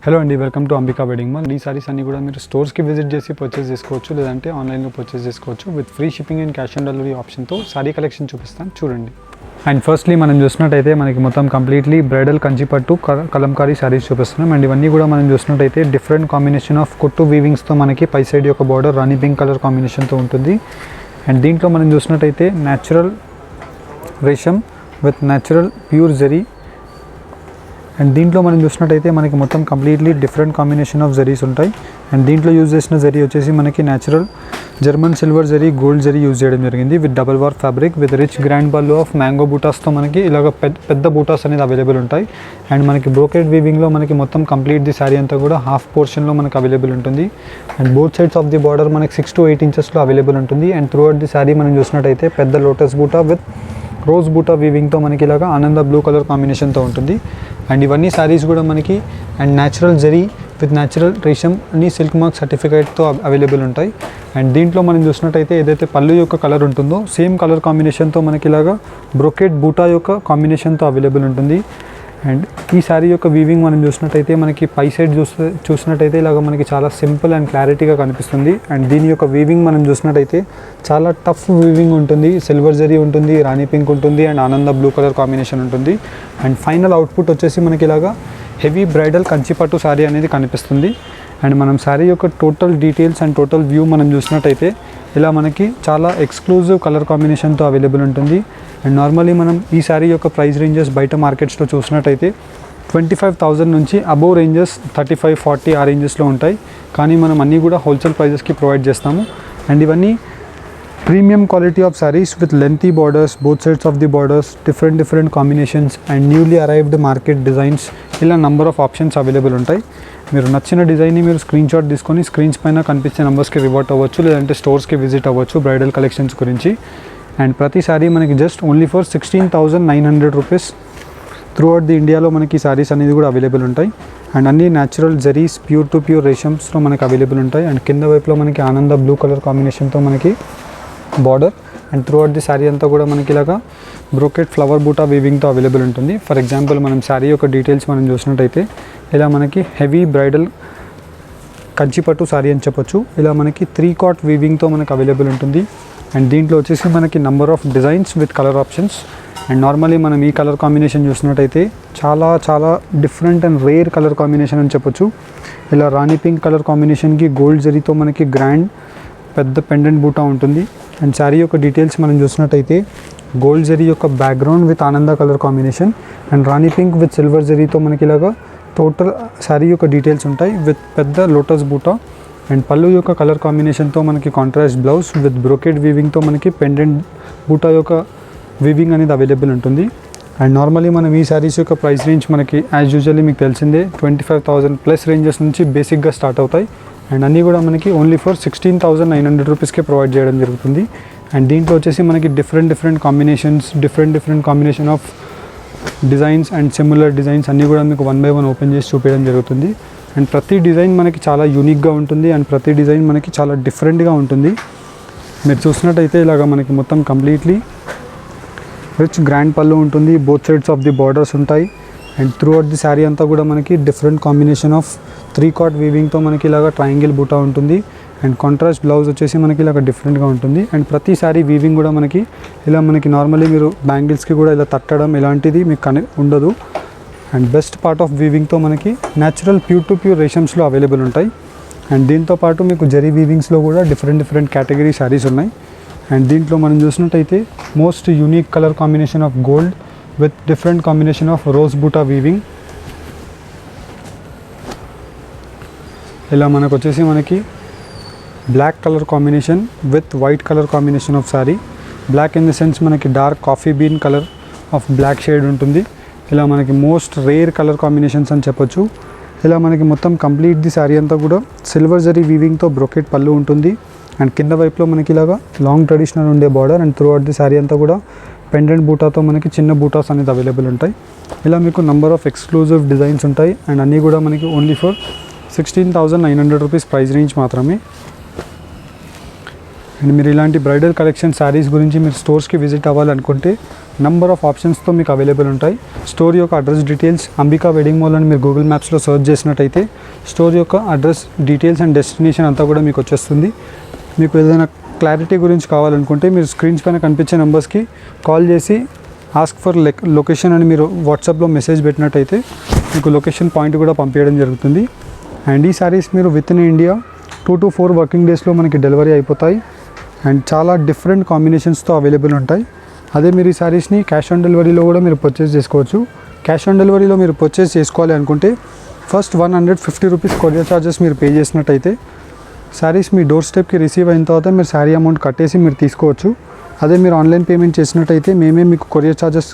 Hello అండి, welcome to Ambika wedding mall. ఈ సారీస్ అన్ని కూడా మీరు స్టోర్స్కి విజిట్ చేసి పర్చేస్ చేసుకోవచ్చు, లేదంటే ఆన్లైన్లో పర్చేస్ చేసుకోవచ్చు with free shipping and cash on delivery ఆప్షన్తో సారీ కలెక్షన్ చూపిస్తాను చూడండి. అండ్ ఫస్ట్లీ మనం చూసినట్టయితే మనకి మొత్తం కంప్లీట్లీ బ్రైడల్ కంచిపట్టు కలంకారీ సారీస్ చూపిస్తున్నాం. అండ్ ఇవన్నీ కూడా మనం చూసినట్టయితే డిఫరెంట్ కాంబినేషన్ ఆఫ్ కుట్టు వీవింగ్స్తో మనకి పై సైడ్ యొక్క బార్డర్ రాణి పింక్ కలర్ కాంబినేషన్తో ఉంటుంది. అండ్ దీంట్లో మనం చూసినట్టయితే natural Resham with natural pure zari. And దీంట్లో మనం చూసినట్టయితే మనకి మొత్తం completely different combination of zaris ఉంటాయి. అండ్ దీంట్లో యూజ్ చేసిన జరీ వచ్చేసి మనకి natural German silver zari, gold zari use చేయడం జరిగింది with double war fabric with rich grand పళ్ళు ఆఫ్ మ్యాంగో బూటాస్తో మనకి ఇలాగ పెద్ద బూటాస్ అనేది అవైలబుల్ ఉంటాయి. అండ్ మనకి బ్రోకెడ్ వీవింగ్లో మనకి మొత్తం కంప్లీట్ ది శారీ అంతా కూడా హాఫ్ పోర్షన్లో మనకి అవైలబుల్ ఉంటుంది. And both sides of the border మనకి 6 to 8 ఇంచెస్లో అవైలబుల్ ఉంటుంది. And throughout the sari మనం చూసినట్టయితే పెద్ద లోటస్ బూటా విత్ రోజ్ బూటా వీవింగ్తో మనకి ఇలాగా ఆనంద బ్లూ కలర్ కాంబినేషన్తో ఉంటుంది. అండ్ ఇవన్నీ శారీస్ కూడా మనకి and natural zari with natural Resham అన్ని సిల్క్ మార్క్ సర్టిఫికేట్తో అవైలబుల్ ఉంటాయి. అండ్ దీంట్లో మనం చూసినట్టయితే ఏదైతే పళ్ళు యొక్క కలర్ ఉంటుందో సేమ్ కలర్ కాంబినేషన్తో మనకి ఇలాగా బ్రోకెట్ బూటా యొక్క కాంబినేషన్తో అవైలబుల్ ఉంటుంది. అండ్ ఈ శారీ యొక్క వీవింగ్ మనం చూసినట్టయితే మనకి పై సైడ్ చూసినట్టయితే ఇలాగ మనకి చాలా సింపుల్ అండ్ క్లారిటీగా కనిపిస్తుంది. అండ్ దీని యొక్క వీవింగ్ మనం చూసినట్టయితే చాలా టఫ్ వీవింగ్ ఉంటుంది. సిల్వర్ జరీ ఉంటుంది, రాణి పింక్ ఉంటుంది, అండ్ ఆనంద బ్లూ కలర్ కాంబినేషన్ ఉంటుంది. అండ్ ఫైనల్ అవుట్పుట్ వచ్చేసి మనకి ఇలాగా హెవీ బ్రైడల్ కంచిపట్టు శారీ అనేది కనిపిస్తుంది. అండ్ మనం శారీ యొక్క total details and total view మనం చూసినట్టయితే ఇలా మనకి చాలా ఎక్స్క్లూజివ్ కలర్ కాంబినేషన్తో అవైలబుల్ ఉంటుంది. అండ్ నార్మల్లీ మనం ఈ శారీ యొక్క ప్రైస్ రేంజెస్ బయట మార్కెట్స్లో చూసినట్టయితే 25,000 నుంచి అబోవ్ రేంజెస్ 35-40 ఆ రేంజెస్లో ఉంటాయి. కానీ మనం అన్నీ కూడా హోల్సేల్ ప్రైజెస్కి ప్రొవైడ్ చేస్తాము. అండ్ ఇవన్నీ premium quality of saris with lengthy borders, both sides of the borders, different combinations and newly arrived market designs, ఇలా నంబర్ ఆఫ్ ఆప్షన్స్ అవైలబుల్ ఉంటాయి. మీరు నచ్చిన డిజైన్ని మీరు స్క్రీన్ షాట్ తీసుకొని స్క్రీన్స్ పైన కనిపించే నెంబర్స్కి రివర్ట్ అవ్వచ్చు, లేదంటే స్టోర్స్కి విజిట్ అవ్వచ్చు బ్రైడల్ కలెక్షన్స్ గురించి. అండ్ ప్రతి శారీ మనకి just only for 16,900 rupees throughout the ఇండియాలో మనకి శారీస్ అనేది కూడా అవైలబుల్ ఉంటాయి. అండ్ అన్ని natural zaris pure to pure రేషమ్స్లో మనకి అవైలబుల్ ఉంటాయి. అండ్ కింద వైపులో మనకి ఆనంద బ్లూ కలర్ కాంబినేషన్తో మనకి border. And throughout the sari అంతా కూడా మనకి ఇలాగా బ్రోకెట్ ఫ్లవర్ బూటా వీవింగ్తో అవైలబుల్ ఉంటుంది. ఫర్ ఎగ్జాంపుల్ మనం శారీ యొక్క డీటెయిల్స్ మనం చూసినట్టయితే ఇలా మనకి హెవీ బ్రైడల్ కంచిపట్టు శారీ అని చెప్పొచ్చు. ఇలా మనకి 3 cot వీవింగ్తో మనకు అవైలబుల్ ఉంటుంది. అండ్ దీంట్లో వచ్చేసి మనకి number of designs with colour options. And normally మనం ఈ కలర్ కాంబినేషన్ చూసినట్టయితే చాలా different and rare colour combination అని చెప్పొచ్చు. ఇలా రాణి పింక్ కలర్ కాంబినేషన్కి గోల్డ్ జరీతో మనకి గ్రాండ్ పెద్ద పెండెంట్ బూటా ఉంటుంది. అండ్ శారీ యొక్క డీటెయిల్స్ మనం చూసినట్టయితే గోల్డ్ జరీ యొక్క బ్యాక్గ్రౌండ్ విత్ ఆనంద colour combination and Rani pink with silver జరీతో మనకి ఇలాగా టోటల్ శారీ యొక్క డీటెయిల్స్ ఉంటాయి విత్ పెద్ద లోటస్ బూటా. అండ్ పళ్ళు యొక్క కలర్ కాంబినేషన్తో మనకి కాంట్రాస్ట్ బ్లౌజ్ విత్ బ్రోకెడ్ వీవింగ్తో మనకి పెండెంట్ బూటా యొక్క వీవింగ్ అనేది అవైలబుల్ ఉంటుంది. అండ్ నార్మల్లీ మనం ఈ శారీస్ యొక్క ప్రైస్ రేంజ్ మనకి యాజ్ యూజువల్లీ మీకు తెలిసిందే 25,000 ప్లస్ రేంజెస్ నుంచి బేసిక్గా స్టార్ట్ అవుతాయి. అండ్ అన్నీ కూడా మనకి ఓన్లీ ఫర్ 16,900 రూపీస్కే ప్రొవైడ్ చేయడం జరుగుతుంది. అండ్ దీంట్లో వచ్చేసి మనకి different combinations, different combination of designs and similar designs అన్నీ కూడా మీకు 1 by 1 ఓపెన్ చేసి చూపించడం జరుగుతుంది. అండ్ ప్రతి డిజైన్ మనకి చాలా యూనిక్గా ఉంటుంది. అండ్ ప్రతి డిజైన్ మనకి చాలా డిఫరెంట్గా ఉంటుంది. మీరు చూసినట్టయితే ఇలాగ మనకి మొత్తం కంప్లీట్లీ రిచ్ గ్రాండ్ పళ్ళు ఉంటుంది, both sides of the borders ఉంటాయి. And throughout the sari అంతా కూడా మనకి డిఫరెంట్ కాంబినేషన్ ఆఫ్ 3 cot వీవింగ్తో మనకి ఇలాగ ట్రయాంగిల్ బూటా ఉంటుంది. అండ్ కాంట్రాస్ట్ బ్లౌజ్ వచ్చేసి మనకి ఇలాగ డిఫరెంట్గా ఉంటుంది. అండ్ ప్రతి శారీ వీవింగ్ కూడా మనకి ఇలా మనకి నార్మల్లీ మీరు బ్యాంగిల్స్కి కూడా ఇలా తట్టడం ఇలాంటిది మీకు ఉండదు. అండ్ బెస్ట్ పార్ట్ ఆఫ్ వీవింగ్తో మనకి న్యాచురల్ ప్యూర్ టు ప్యూర్ రేషమ్స్లో అవైలబుల్ ఉంటాయి. అండ్ దీంతోపాటు మీకు జరీ వీవింగ్స్లో కూడా డిఫరెంట్ కేటగిరీ శారీస్ ఉన్నాయి. అండ్ దీంట్లో మనం చూసినట్టయితే most unique colour combination of gold with different combination of rose buta weaving. ఇలా మనకు వచ్చేసి మనకి black colour combination with white colour combination of sari. Black in the sense మనకి dark coffee bean colour of black shade ఉంటుంది. ఇలా మనకి most rare colour combinations అని చెప్పొచ్చు. ఇలా మనకి మొత్తం కంప్లీట్ ది శారీ అంతా కూడా సిల్వర్ జరీ వీవింగ్తో బ్రోకెట్ పళ్ళు ఉంటుంది. అండ్ కింద వైపులో మనకి ఇలాగా లాంగ్ ట్రెడిషనల్ ఉండే border. And throughout the sari అంతా కూడా పెండెంట్ బూటాతో మనకి చిన్న బూటాస్ అనేది అవైలబుల్ ఉంటాయి. ఇలా మీకు నంబర్ ఆఫ్ ఎక్స్క్లూజివ్ డిజైన్స్ ఉంటాయి. అండ్ అన్నీ కూడా మనకి only for 16,900 rupees price range మాత్రమే. అండ్ మీరు ఇలాంటి బ్రైడల్ కలెక్షన్ శారీస్ గురించి మీరు స్టోర్స్కి విజిట్ అవ్వాలనుకుంటే నంబర్ ఆఫ్ ఆప్షన్స్తో మీకు అవైలబుల్ ఉంటాయి. స్టోర్ యొక్క address details Ambika wedding mall అని మీరు గూగుల్ మ్యాప్స్లో సెర్చ్ చేసినట్టయితే స్టోర్ యొక్క అడ్రస్ డీటెయిల్స్ అండ్ డెస్టినేషన్ అంతా కూడా మీకు వచ్చేస్తుంది. మీకు ఏదైనా క్లారిటీ గురించి కావాలనుకుంటే మీరు స్క్రీన్స్ పైన కనిపించే నెంబర్స్కి కాల్ చేసి ఆస్క్ ఫర్ లొకేషన్ అని మీరు వాట్సాప్లో మెసేజ్ పెట్టినట్టయితే మీకు లొకేషన్ పాయింట్ కూడా పంపించడం జరుగుతుంది. అండ్ ఈ శారీస్ మీరు with in India 2 to 4 working డేస్లో మనకి డెలివరీ అయిపోతాయి. అండ్ చాలా డిఫరెంట్ కాంబినేషన్స్తో అవైలబుల్ ఉంటాయి. అదే మీరు ఈ శారీస్ని క్యాష్ ఆన్ డెలివరీలో కూడా మీరు పర్చేస్ చేసుకోవచ్చు. క్యాష్ ఆన్ డెలివరీలో మీరు పర్చేస్ చేసుకోవాలి అనుకుంటే ఫస్ట్ 150 రూపీస్ కొరియర్ ఛార్జెస్ మీరు పే చేసినట్టయితే శారీస్ మీ డోర్ స్టెప్కి రిసీవ్ అయిన తర్వాత మీరు శారీ అమౌంట్ కట్టేసి మీరు తీసుకోవచ్చు. అదే మీరు ఆన్లైన్ పేమెంట్ చేసినట్టయితే మేమే మీకు కొరియర్ ఛార్జెస్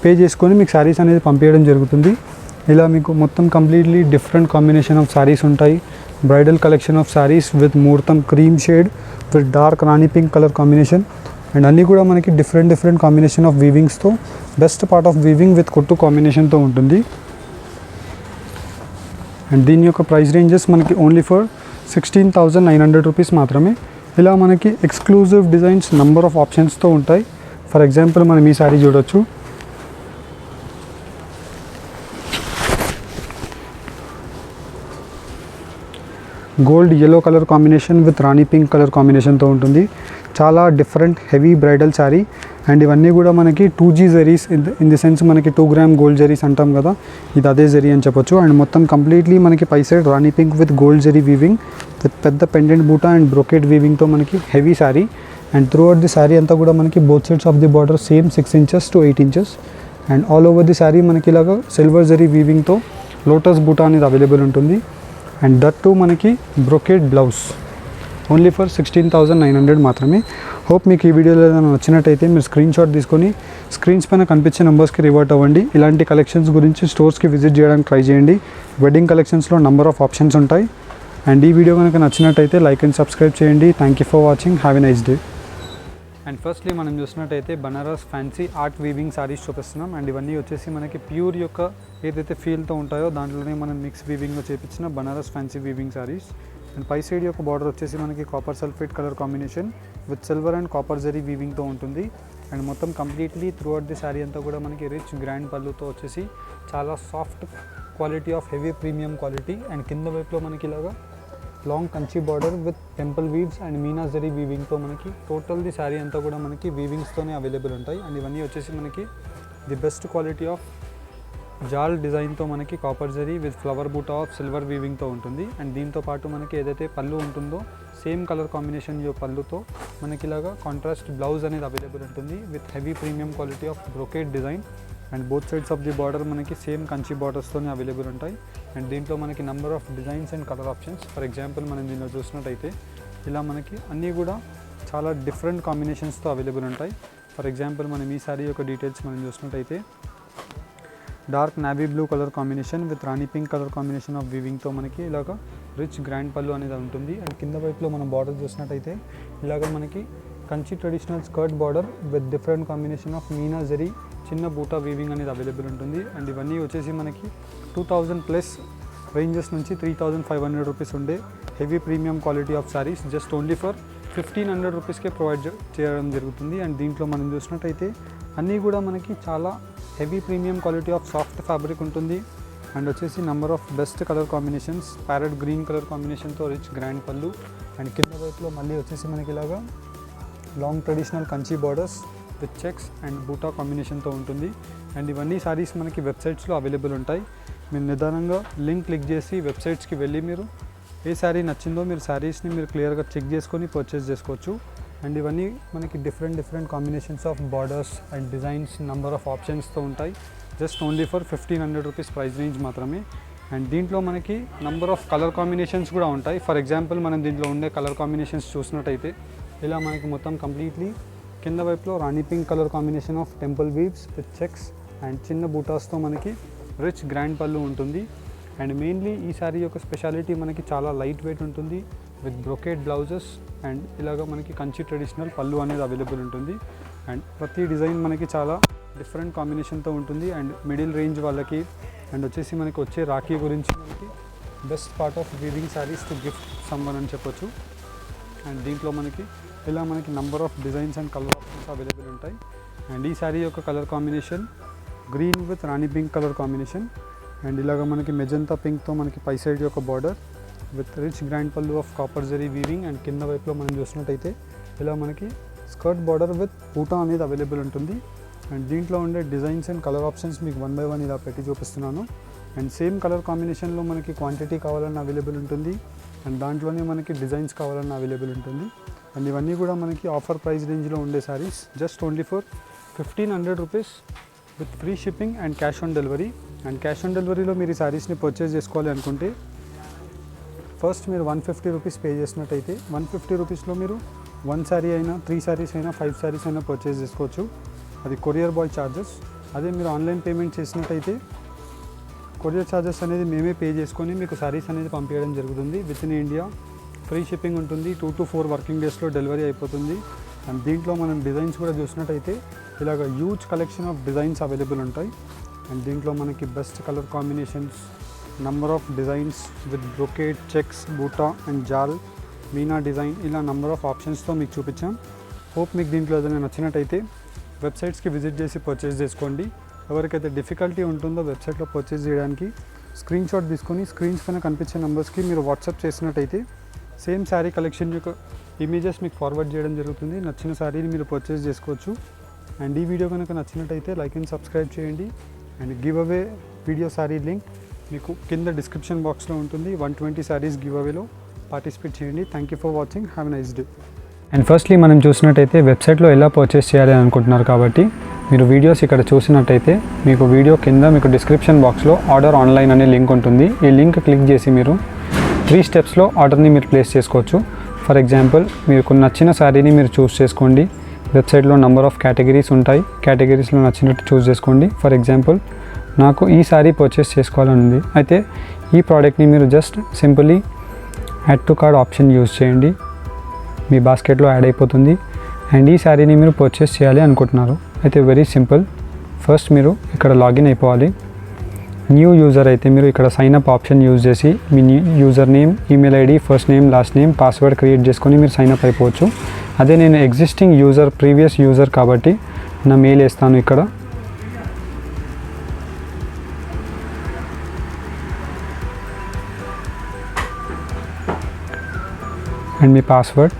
పే చేసుకొని మీకు శారీస్ అనేది పంపించడం జరుగుతుంది. ఇలా మీకు మొత్తం completely different combination of saris ఉంటాయి. Bridal collection of saris with ముహూర్తం cream shade with dark rani pink colour combination and అన్నీ కూడా మనకి డిఫరెంట్ కాంబినేషన్ ఆఫ్ వీవింగ్స్తో best part of weaving with కుట్టు కాంబినేషన్తో ఉంటుంది. అండ్ దీని యొక్క ప్రైస్ రేంజెస్ మనకి ఓన్లీ ఫర్ 16,900 రూపీస్ మాత్రమే. ఇలా మనకి ఎక్స్క్లూజివ్ డిజైన్స్ నెంబర్ ఆఫ్ ఆప్షన్స్తో ఉంటాయి. ఫర్ ఎగ్జాంపుల్ మనం ఈ శారీ చూడొచ్చు. Gold yellow colour combination with Rani pink colour కాంబినేషన్తో ఉంటుంది. చాలా different heavy bridal sari and ఇవన్నీ కూడా మనకి 2G zaris in the sense మనకి 2 గ్రామ్ గోల్డ్ జరీస్ అంటాం కదా, ఇది అదే జరీ అని చెప్పొచ్చు. అండ్ మొత్తం కంప్లీట్లీ మనకి పై side rani pink with gold zari weaving with పెద్ద పెండెంట్ బూటా అండ్ బ్రోకెట్ వీవింగ్తో మనకి heavy sari. And throughout the sari అంతా కూడా మనకి both sides of the border same 6 inches to 8 inches and all over the sari మనకి ఇలాగా సిల్వర్ జరీ వీవింగ్తో లోటస్ బూటా అనేది అవైలబుల్ ఉంటుంది. అండ్ దట్ టు మనకి బ్రోకెట్ బ్లౌజ్ ఓన్లీ ఫర్ 16,900 మాత్రమే. హోప్ మీకు ఈ వీడియోలో ఏదైనా నచ్చినట్టయితే మీరు స్క్రీన్ షాట్ తీసుకొని స్క్రీన్స్ పైన కనిపించే నెంబర్స్కి రివర్ట్ అవ్వండి. ఇలాంటి కలెక్షన్స్ గురించి స్టోర్స్కి విజిట్ చేయడానికి ట్రై చేయండి. వెడ్డింగ్ కలెక్షన్స్లో నెంబర్ ఆఫ్ ఆప్షన్స్ ఉంటాయి. అండ్ ఈ వీడియో కనుక నచ్చినట్టయితే లైక్ అండ్ సబ్స్క్రైబ్ చేయండి. Thank you for watching. Have a nice day. And firstly మనం చూసినట్టయితే Banaras fancy art weaving saris చూపిస్తున్నాం. అండ్ ఇవన్నీ వచ్చేసి మనకి ప్యూర్ యొక్క ఏదైతే ఫీల్తో ఉంటాయో దాంట్లోనే మనం మిక్స్ వీవింగ్లో చేపించిన Banaras fancy weaving saris. And పై సైడ్ యొక్క బార్డర్ వచ్చేసి మనకి copper sulphate colour combination with silver and copper zari వీవింగ్తో ఉంటుంది. అండ్ మొత్తం completely throughout the sari అంతా కూడా మనకి రిచ్ గ్రాండ్ పళ్ళుతో వచ్చేసి చాలా soft quality of heavy premium quality. And కింద వైపులో మనకి ఇలాగా long Kanchi border with temple weaves and meena zari వీవింగ్తో మనకి టోటల్ ది శారీ అంతా కూడా మనకి వీవింగ్స్తోనే అవైలబుల్ ఉంటాయి. అండ్ ఇవన్నీ వచ్చేసి మనకి ది బెస్ట్ క్వాలిటీ ఆఫ్ జాల్ డిజైన్తో మనకి కాపర్ జరీ విత్ ఫ్లవర్ బూటా ఆఫ్ సిల్వర్ వీవింగ్తో ఉంటుంది. అండ్ దీంతో పాటు మనకి ఏదైతే పళ్ళు ఉంటుందో సేమ్ కలర్ కాంబినేషన్ పళ్ళుతో మనకి ఇలాగా కాంట్రాస్ట్ బ్లౌజ్ అనేది అవైలబుల్ ఉంటుంది with heavy premium quality of brocade design. And both sides of the border మనకి సేమ్ కంచి బార్డర్స్తోనే అవైలబుల్ ఉంటాయి. అండ్ దీంట్లో మనకి number of designs and colour options. For example మనం దీనిలో చూసినట్టయితే ఇలా మనకి అన్నీ కూడా చాలా డిఫరెంట్ కాంబినేషన్స్తో అవైలబుల్ ఉంటాయి. ఫర్ ఎగ్జాంపుల్ మనం ఈ సారీ యొక్క డీటెయిల్స్ మనం చూసినట్టయితే dark navy blue colour combination with Rani pink colour combination of వీవింగ్తో మనకి ఇలాగ రిచ్ గ్రాండ్ పళ్ళు అనేది ఉంటుంది. అండ్ కింద వైపులో మనం బార్డర్ చూసినట్టయితే ఇలాగ మనకి Kanchi traditional skirt border with different combination of Meena zari చిన్న బూటా వీవింగ్ అనేది అవైలబుల్ ఉంటుంది. అండ్ ఇవన్నీ వచ్చేసి మనకి 2000+ రేంజెస్ నుంచి 3,500 రూపీస్ ఉండే heavy premium quality of saris just only for 1,500 రూపీస్కే ప్రొవైడ్ చేయడం జరుగుతుంది. అండ్ దీంట్లో మనం చూసినట్టయితే అన్నీ కూడా మనకి చాలా heavy premium quality of soft fabric ఉంటుంది. అండ్ వచ్చేసి number of best colour combinations parrot green colour కాంబినేషన్తో రిచ్ గ్రాండ్ పళ్ళు. అండ్ కింద వైపులో మళ్ళీ వచ్చేసి మనకి ఇలాగా long traditional Kanchi borders with checks and బూటా కాంబినేషన్తో ఉంటుంది. అండ్ ఇవన్నీ సారీస్ మనకి వెబ్సైట్స్లో అవైలబుల్ ఉంటాయి. మీరు నిదానంగా లింక్ క్లిక్ చేసి వెబ్సైట్స్కి వెళ్ళి మీరు ఏ శారీ నచ్చిందో మీరు శారీస్ని మీరు క్లియర్గా చెక్ చేసుకొని పర్చేస్ చేసుకోవచ్చు. అండ్ ఇవన్నీ మనకి different combinations of borders and designs number of ఆప్షన్స్తో ఉంటాయి. Just only for 1,500 rupees price range మాత్రమే. అండ్ దీంట్లో మనకి నెంబర్ ఆఫ్ కలర్ కాంబినేషన్స్ కూడా ఉంటాయి. ఫర్ ఎగ్జాంపుల్ మనం దీంట్లో ఉండే కలర్ కాంబినేషన్స్ చూసినట్టయితే ఇలా మనకి మొత్తం కంప్లీట్లీ కింద వైపులో rani pink colour combination of temple weaves with checks and చిన్న బూటాస్తో మనకి రిచ్ గ్రాండ్ పళ్ళు ఉంటుంది. అండ్ మెయిన్లీ ఈ శారీ యొక్క స్పెషాలిటీ మనకి చాలా లైట్ వెయిట్ ఉంటుంది విత్ బ్రొకేట్ బ్లౌజెస్ అండ్ ఇలాగ మనకి కంచి ట్రెడిషనల్ పళ్ళు అనేది అవైలబుల్ ఉంటుంది. అండ్ ప్రతి డిజైన్ మనకి చాలా డిఫరెంట్ కాంబినేషన్తో ఉంటుంది. అండ్ మిడిల్ రేంజ్ వాళ్ళకి అండ్ వచ్చేసి మనకి వచ్చే రాఖీ గురించి మనకి best part of weaving saris to gift someone అని చెప్పొచ్చు. అండ్ దీంట్లో మనకి ఇలా మనకి number of designs and colour options available ఉంటాయి. అండ్ ఈ శారీ యొక్క colour combination green with Rani pink colour combination. And ఇలాగ మనకి మెజంతా పింక్తో మనకి పై సైడ్ యొక్క బార్డర్ విత్ రిచ్ గ్రాండ్ పళ్ళు of copper zari weaving. And కింద వైపులో మనం చూసినట్టయితే ఇలా మనకి స్కర్ట్ బార్డర్ విత్ బూటా అనేది అవైలబుల్ ఉంటుంది. అండ్ దీంట్లో ఉండే డిజైన్స్ అండ్ కలర్ ఆప్షన్స్ మీకు 1 by 1 ఇలా పెట్టి చూపిస్తున్నాను. అండ్ సేమ్ కలర్ కాంబినేషన్లో మనకి క్వాంటిటీ కావాలన్నా అవైలబుల్ ఉంటుంది. అండ్ దాంట్లోనే మనకి డిజైన్స్ కావాలన్నా అవైలబుల్ ఉంటుంది. అండ్ ఇవన్నీ కూడా మనకి ఆఫర్ ప్రైస్ రేంజ్లో ఉండే saris, just only for 1500 rupees with free shipping and cash on delivery. And cash on డెలివరీలో మీరు ఈ శారీస్ని పర్చేస్ చేసుకోవాలి అనుకుంటే ఫస్ట్ మీరు 150 రూపీస్ పే చేసినట్టయితే 150 రూపీస్లో మీరు 1 శారీ అయినా 3 శారీస్ అయినా 5 శారీస్ అయినా పర్చేస్ చేసుకోవచ్చు. అది కొరియర్ బాయ్ ఛార్జెస్. అదే మీరు ఆన్లైన్ పేమెంట్ చేసినట్టయితే కొరియర్ ఛార్జెస్ అనేది మేమే పే చేసుకొని మీకు శారీస్ అనేది పంపించడం జరుగుతుంది. Within India free shipping ఉంటుంది. 2 to 4 వర్కింగ్ డేస్లో డెలివరీ అయిపోతుంది. అండ్ దీంట్లో మనం డిజైన్స్ కూడా చూసినట్టయితే ఇలాగ huge collection of designs available ఉంటాయి. అండ్ దీంట్లో మనకి best colour combinations, number of designs with brocade, checks, buta and jaal, meena design, ఇలా నంబర్ ఆఫ్ ఆప్షన్స్తో మీకు చూపించాం. హోప్ మీకు దీంట్లో ఏదైనా నచ్చినట్టయితే వెబ్సైట్స్కి విజిట్ చేసి పర్చేస్ చేసుకోండి. ఎవరికైతే డిఫికల్టీ ఉంటుందో వెబ్సైట్లో పర్చేస్ చేయడానికి స్క్రీన్ షాట్ తీసుకొని స్క్రీన్స్ పైన కనిపించే నెంబర్స్కి మీరు వాట్సాప్ చేసినట్టయితే సేమ్ శారీ కలెక్షన్ యొక్క ఇమేజెస్ మీకు ఫార్వర్డ్ చేయడం జరుగుతుంది. నచ్చిన శారీని మీరు పర్చేస్ చేసుకోవచ్చు. అండ్ ఈ వీడియో కనుక నచ్చినట్టయితే లైక్ అండ్ సబ్స్క్రైబ్ చేయండి. And give away video sari link మీకు కింద డిస్క్రిప్షన్ బాక్స్లో ఉంటుంది. 120 శారీస్ గివ్ అవేలో పార్టిసిపేట్ చేయండి. Thank you for watching. Have a nice day. And firstly మనం చూసినట్టయితే వెబ్సైట్లో ఎలా పర్చేస్ చేయాలి అనుకుంటున్నారు కాబట్టి మీరు వీడియోస్ ఇక్కడ చూసినట్టయితే మీకు వీడియో కింద మీకు డిస్క్రిప్షన్ బాక్స్లో ఆర్డర్ ఆన్లైన్ అనే లింక్ ఉంటుంది. ఈ లింక్ క్లిక్ చేసి మీరు 3 స్టెప్స్లో ఆర్డర్ని మీరు ప్లేస్ చేసుకోవచ్చు. ఫర్ ఎగ్జాంపుల్ మీకు నచ్చిన శారీని మీరు చూస్ చేసుకోండి. వెబ్సైట్లో నెంబర్ ఆఫ్ కేటగిరీస్ ఉంటాయి. కేటగిరీస్లో నచ్చినట్టు చూస్ చేసుకోండి. ఫర్ ఎగ్జాంపుల్ నాకు ఈ శారీ పర్చేస్ చేసుకోవాలని ఉంది. అయితే ఈ ప్రోడక్ట్ని మీరు just simply add to card option use చేయండి. మీ బాస్కెట్లో యాడ్ అయిపోతుంది. అండ్ ఈ శారీని మీరు పర్చేస్ చేయాలి అనుకుంటున్నారు. అయితే వెరీ సింపుల్. ఫస్ట్ మీరు ఇక్కడ లాగిన్ అయిపోవాలి. న్యూ యూజర్ అయితే మీరు ఇక్కడ సైన్ అప్ ఆప్షన్ యూజ్ చేసి మీ user name, email ID, first name, last name, password create చేసుకొని మీరు సైన్ అప్ అయిపోవచ్చు. అదే నేను ఎగ్జిస్టింగ్ యూజర్, ప్రీవియస్ యూజర్ కాబట్టి నా మెయిల్ వేస్తాను ఇక్కడ. అండ్ మీ పాస్వర్డ్.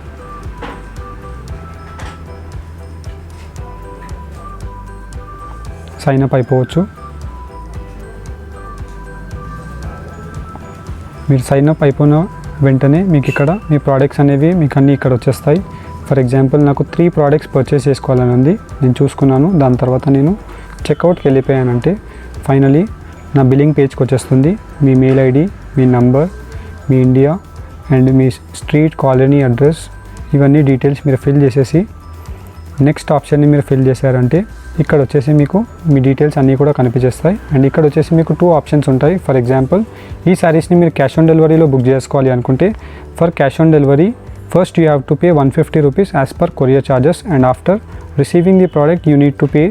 సైన్ అప్ అయిపోవచ్చు. మీరు సైన్ అప్ అయిపోయిన వెంటనే మీకు ఇక్కడ మీ ప్రోడక్ట్స్ అనేవి మీకు అన్నీ ఇక్కడ వచ్చేస్తాయి. ఫర్ ఎగ్జాంపుల్ నాకు 3 ప్రోడక్ట్స్ పర్చేస్ చేసుకోవాలని ఉంది. నేను చూసుకున్నాను. దాని తర్వాత నేను చెక్అవుట్కి వెళ్ళిపోయానంటే ఫైనలీ నా బిల్లింగ్ పేజ్కి వచ్చేస్తుంది. మీ మెయిల్ ఐడి, మీ నంబర్, మీ ఇండియా అండ్ మీ స్ట్రీట్, కాలనీ అడ్రస్, ఇవన్నీ డీటెయిల్స్ మీరు ఫిల్ చేసేసి నెక్స్ట్ ఆప్షన్ని మీరు ఫిల్ చేశారంటే ఇక్కడ వచ్చేసి మీకు మీ డీటెయిల్స్ అన్నీ కూడా కనిపించేస్తాయి. అండ్ ఇక్కడ వచ్చేసి మీకు 2 ఆప్షన్స్ ఉంటాయి. ఫర్ ఎగ్జాంపుల్ ఈ శారీస్ని మీరు క్యాష్ ఆన్ డెలివరీలో బుక్ చేసుకోవాలి అనుకుంటే for cash on delivery first you have to pay 150 rupees as per courier charges. And after receiving the product you need to pay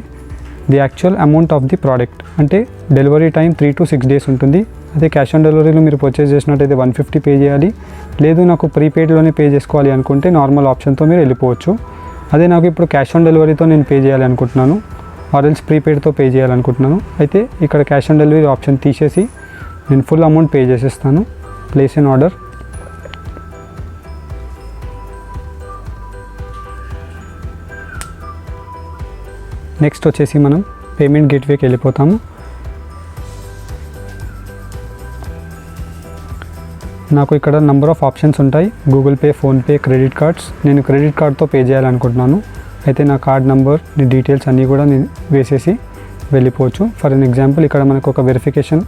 the actual amount of the product. అంటే delivery time 3 to 6 days ఉంటుంది. అదే cash on డెలివరీలో మీరు purchase చేసినట్టయితే 150 pay చేయాలి. లేదు నాకు ప్రీపెయిడ్లోనే pay చేసుకోవాలి అనుకుంటే నార్మల్ ఆప్షన్తో మీరు వెళ్ళిపోవచ్చు. అదే నాకు ఇప్పుడు క్యాష్ ఆన్ డెలివరీతో నేను పే చేయాలి అనుకుంటున్నాను, ఆర్ ఎల్స్ ప్రీపెయిడ్తో పే చేయాలనుకుంటున్నాను. అయితే ఇక్కడ క్యాష్ ఆన్ డెలివరీ ఆప్షన్ తీసేసి నేను ఫుల్ అమౌంట్ పే చేసేస్తాను. Place an order. నెక్స్ట్ వచ్చేసి మనం పేమెంట్ గేట్వేకి వెళ్ళిపోతాము. నాకు ఇక్కడ నెంబర్ ఆఫ్ ఆప్షన్స్ ఉంటాయి. Google pay, PhonePe, credit cards. నేను క్రెడిట్ కార్డ్తో పే చేయాలనుకుంటున్నాను. అయితే నా కార్డ్ నెంబర్, డీటెయిల్స్ అన్నీ కూడా నేను వేసేసి వెళ్ళిపోవచ్చు. ఫర్ ఎన్ ఎగ్జాంపుల్ ఇక్కడ మనకు ఒక వెరిఫికేషన్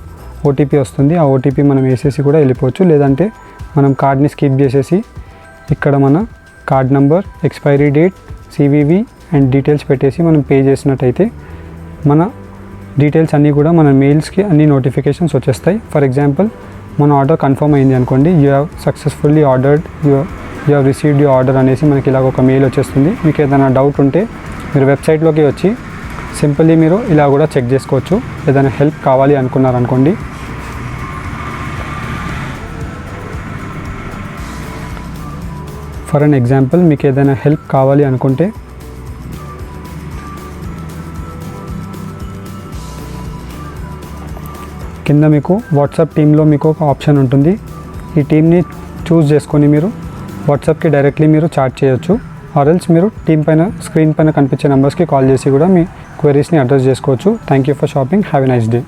ఓటీపీ వస్తుంది. ఆ ఓటీపీ మనం వేసేసి కూడా వెళ్ళిపోవచ్చు. లేదంటే మనం కార్డ్ని స్కిప్ చేసేసి ఇక్కడ మన card number, expiry date, CVV and details పెట్టేసి మనం పే చేసినట్టయితే మన డీటెయిల్స్ అన్నీ కూడా మన మెయిల్స్కి అన్ని నోటిఫికేషన్స్ వచ్చేస్తాయి. ఫర్ ఎగ్జాంపుల్ మన ఆర్డర్ కన్ఫర్మ్ అయింది అనుకోండి, you have successfully ordered, you have received you order అనేసి మనకి ఇలాగ ఒక మెయిల్ వచ్చేస్తుంది. మీకు ఏదైనా డౌట్ ఉంటే మీరు వెబ్సైట్లోకి వచ్చి సింపుల్లీ మీరు ఇలా కూడా చెక్ చేసుకోవచ్చు. ఏదైనా హెల్ప్ కావాలి అనుకున్నారనుకోండి, ఫర్ అన్ ఎగ్జాంపుల్ మీకు ఏదైనా హెల్ప్ కావాలి అనుకుంటే కింద మీకు వాట్సాప్ టీంలో మీకు ఒక ఆప్షన్ ఉంటుంది. ఈ టీమ్ని చూస్ చేసుకొని మీరు వాట్సాప్కి డైరెక్ట్లీ మీరు చాట్ చేయొచ్చు. ఆర్ఎల్స్ మీరు టీం పైన స్క్రీన్ పైన కనిపించే నెంబర్స్కి కాల్ చేసి కూడా మీ క్వెరీస్ని అడ్రస్ చేసుకోవచ్చు. Thank you for shopping. Have a nice day.